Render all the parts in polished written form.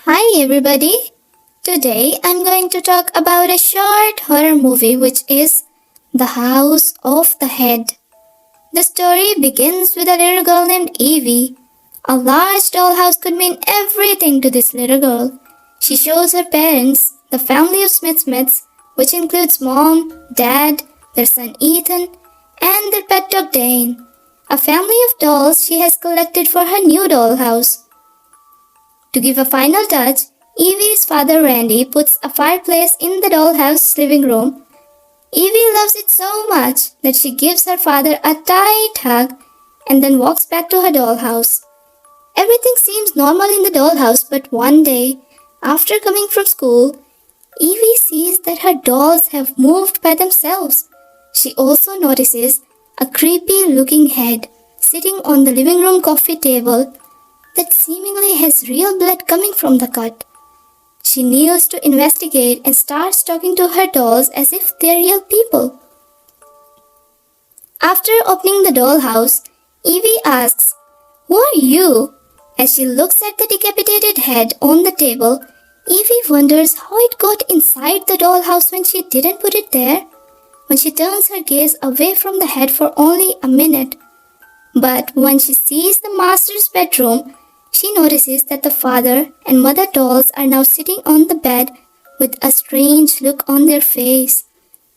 Hi everybody! Today I'm going to talk about a short horror movie which is The House of the Head. The story begins with a little girl named Evie. A large dollhouse could mean everything to this little girl. She shows her parents, the family of Smiths, which includes mom, dad, their son Ethan, and their pet dog Dane. A family of dolls she has collected for her new dollhouse. To give a final touch, Evie's father Randy puts a fireplace in the dollhouse living room. Evie loves it so much that she gives her father a tight hug and then walks back to her dollhouse. Everything seems normal in the dollhouse, but one day, after coming from school, Evie sees that her dolls have moved by themselves. She also notices a creepy looking head sitting on the living room coffee table that seemingly has real blood coming from the cut. She kneels to investigate and starts talking to her dolls as if they're real people. After opening the dollhouse, Evie asks, "Who are you?" As she looks at the decapitated head on the table, Evie wonders how it got inside the dollhouse when she didn't put it there. When she turns her gaze away from the head for only a minute. But when she sees the master's bedroom, she notices that the father and mother dolls are now sitting on the bed with a strange look on their face.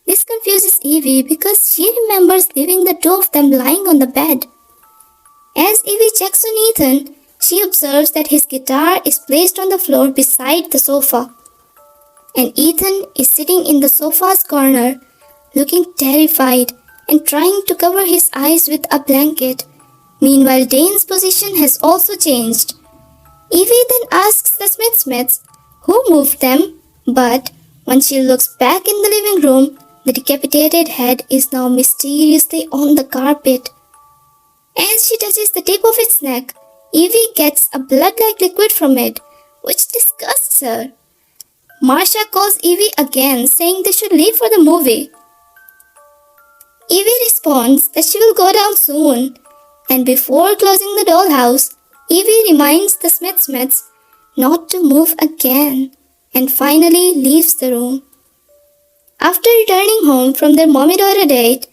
This confuses Evie because she remembers leaving the two of them lying on the bed. As Evie checks on Ethan, she observes that his guitar is placed on the floor beside the sofa. And Ethan is sitting in the sofa's corner, looking terrified and trying to cover his eyes with a blanket. Meanwhile, Dane's position has also changed. Evie then asks the Smiths who moved them, but when she looks back in the living room, the decapitated head is now mysteriously on the carpet. As she touches the tip of its neck, Evie gets a blood-like liquid from it, which disgusts her. Marcia calls Evie again, saying they should leave for the movie. Evie responds that she will go down soon. And before closing the dollhouse, Evie reminds the Smiths not to move again and finally leaves the room. After returning home from their mommy-daughter date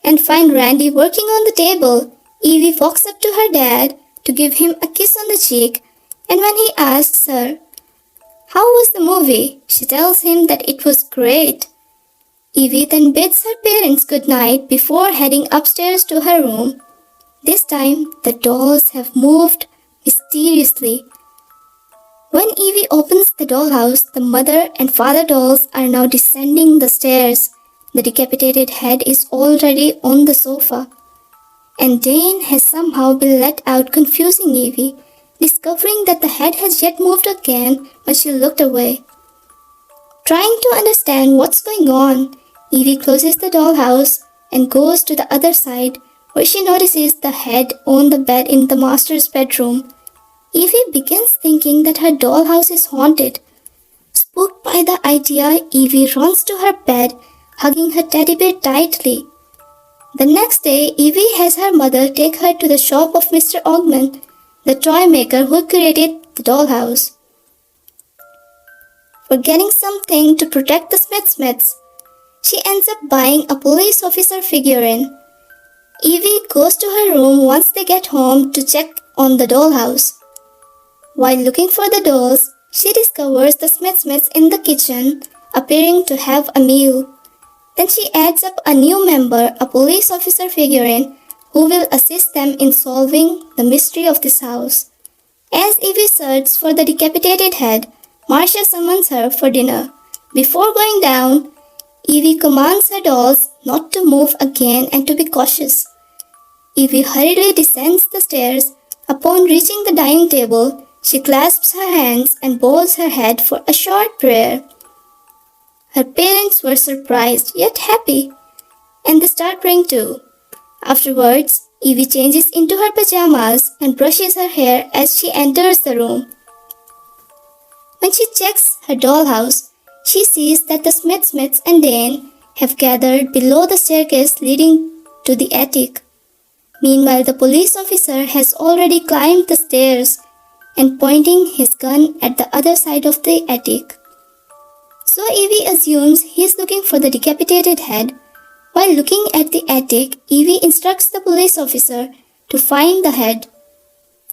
and find Randy working on the table, Evie walks up to her dad to give him a kiss on the cheek, and when he asks her, "How was the movie?" she tells him that it was great. Evie then bids her parents good night before heading upstairs to her room. This time, the dolls have moved mysteriously. When Evie opens the dollhouse, the mother and father dolls are now descending the stairs. The decapitated head is already on the sofa. And Dane has somehow been let out, confusing Evie, discovering that the head has yet moved again when she looked away. Trying to understand what's going on, Evie closes the dollhouse and goes to the other side, where she notices the head on the bed in the master's bedroom. Evie begins thinking that her dollhouse is haunted. Spooked by the idea, Evie runs to her bed, hugging her teddy bear tightly. The next day, Evie has her mother take her to the shop of Mr. Ogman, the toy maker who created the dollhouse. For getting something to protect the Smiths, she ends up buying a police officer figurine. Evie goes to her room once they get home to check on the dollhouse. While looking for the dolls, she discovers the Smiths in the kitchen, appearing to have a meal. Then she adds up a new member, a police officer figurine, who will assist them in solving the mystery of this house. As Evie searches for the decapitated head, Marcia summons her for dinner. Before going down, Evie commands her dolls not to move again and to be cautious. Evie hurriedly descends the stairs. Upon reaching the dining table, she clasps her hands and bows her head for a short prayer. Her parents were surprised yet happy, and they start praying too. Afterwards, Evie changes into her pajamas and brushes her hair as she enters the room. When she checks her dollhouse, she sees that the Smiths and Dane have gathered below the staircase leading to the attic. Meanwhile, the police officer has already climbed the stairs and pointing his gun at the other side of the attic. So Evie assumes he's looking for the decapitated head. While looking at the attic, Evie instructs the police officer to find the head.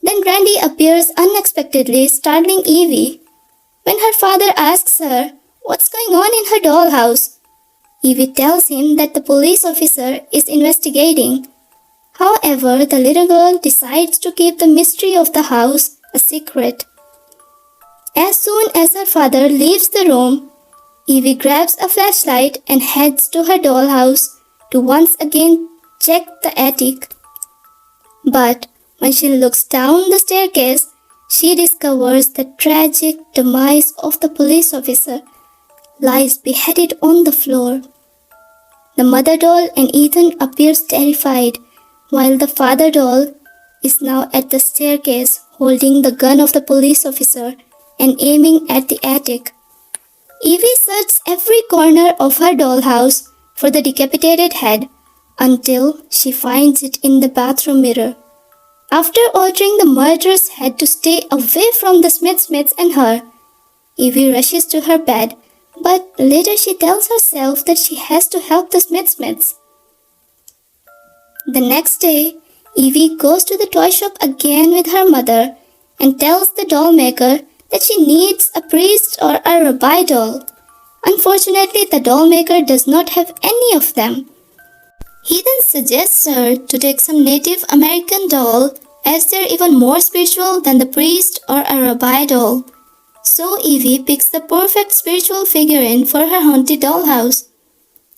Then Randy appears unexpectedly, startling Evie. When her father asks her what's going on in her dollhouse, Evie tells him that the police officer is investigating. However, the little girl decides to keep the mystery of the house a secret. As soon as her father leaves the room, Evie grabs a flashlight and heads to her dollhouse to once again check the attic. But when she looks down the staircase, she discovers the tragic demise of the police officer lies beheaded on the floor. The mother doll and Ethan appears terrified, while the father doll is now at the staircase holding the gun of the police officer and aiming at the attic. Evie searches every corner of her dollhouse for the decapitated head until she finds it in the bathroom mirror. After ordering the murderer's head to stay away from the Smiths and her, Evie rushes to her bed, but later she tells herself that she has to help the Smiths. The next day, Evie goes to the toy shop again with her mother and tells the doll maker that she needs a priest or a rabbi doll. Unfortunately, the doll maker does not have any of them. He then suggests her to take some Native American doll as they're even more spiritual than the priest or a rabbi doll. So Evie picks the perfect spiritual figurine for her haunted dollhouse.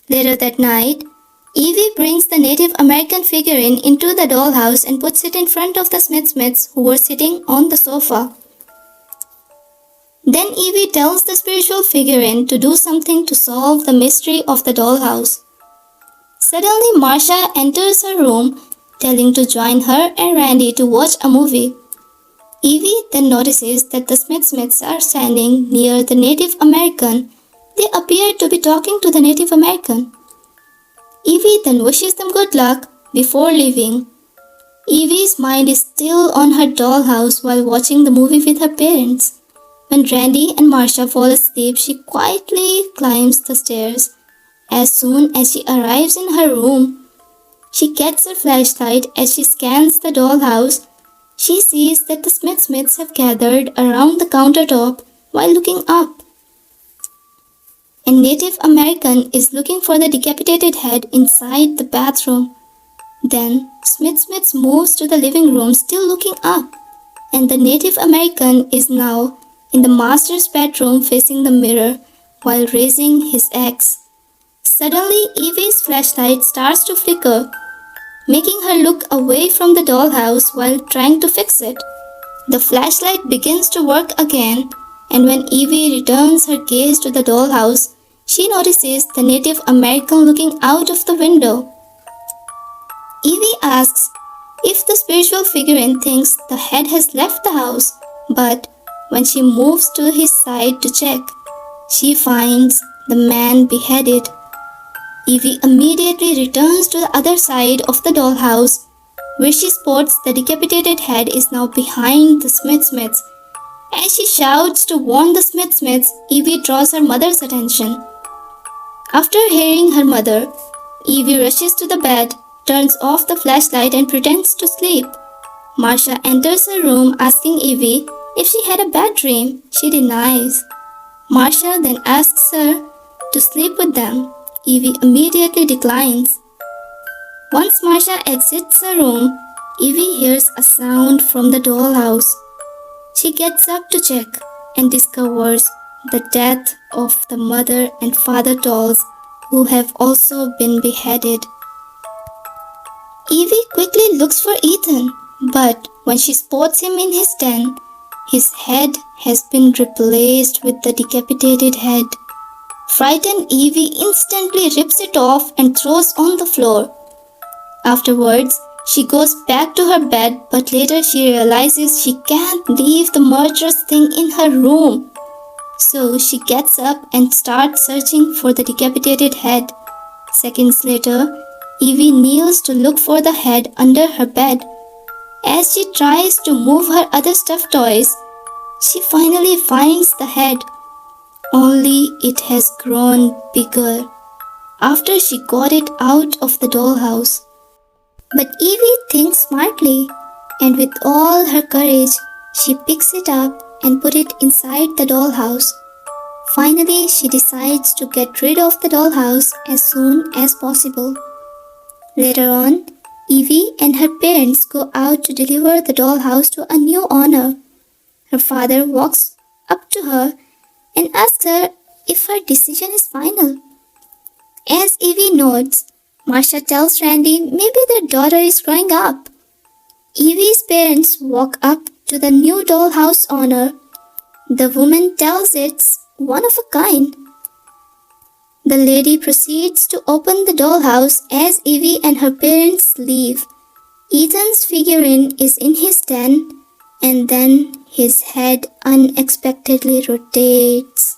Later that night, Evie brings the Native American figurine into the dollhouse and puts it in front of the Smiths who were sitting on the sofa. Then Evie tells the spiritual figurine to do something to solve the mystery of the dollhouse. Suddenly, Marcia enters her room, telling to join her and Randy to watch a movie. Evie then notices that the Smiths are standing near the Native American. They appear to be talking to the Native American. Evie then wishes them good luck before leaving. Evie's mind is still on her dollhouse while watching the movie with her parents. When Randy and Marcia fall asleep, she quietly climbs the stairs. As soon as she arrives in her room, she gets her flashlight. As she scans the dollhouse, she sees that the Smiths have gathered around the countertop while looking up. A Native American is looking for the decapitated head inside the bathroom. Then Smiths moves to the living room still looking up, and the Native American is now in the master's bedroom facing the mirror while raising his axe. Suddenly, Evie's flashlight starts to flicker, making her look away from the dollhouse while trying to fix it. The flashlight begins to work again, and when Evie returns her gaze to the dollhouse, she notices the Native American looking out of the window. Evie asks if the spiritual figurine thinks the head has left the house, but when she moves to his side to check, she finds the man beheaded. Evie immediately returns to the other side of the dollhouse, where she spots the decapitated head is now behind the Smiths. As she shouts to warn the Smiths, Evie draws her mother's attention. After hearing her mother, Evie rushes to the bed, turns off the flashlight and pretends to sleep. Marcia enters her room asking Evie if she had a bad dream. She denies. Marcia then asks her to sleep with them. Evie immediately declines. Once Marcia exits the room, Evie hears a sound from the dollhouse. She gets up to check and discovers the death of the mother and father dolls who have also been beheaded. Evie quickly looks for Ethan, but when she spots him in his den, his head has been replaced with the decapitated head. Frightened, Evie instantly rips it off and throws on the floor. Afterwards, she goes back to her bed, but later she realizes she can't leave the murderous thing in her room. So she gets up and starts searching for the decapitated head. Seconds later, Evie kneels to look for the head under her bed. As she tries to move her other stuffed toys, she finally finds the head. Only it has grown bigger after she got it out of the dollhouse. But Evie thinks smartly, and with all her courage, she picks it up and put it inside the dollhouse. Finally, she decides to get rid of the dollhouse as soon as possible. Later on, Evie and her parents go out to deliver the dollhouse to a new owner. Her father walks up to her and asks her if her decision is final. As Evie nods, Marcia tells Randy maybe their daughter is growing up. Evie's parents walk up to the new dollhouse owner. The woman tells it's one of a kind. The lady proceeds to open the dollhouse as Evie and her parents leave. Ethan's figurine is in his den, and then his head unexpectedly rotates.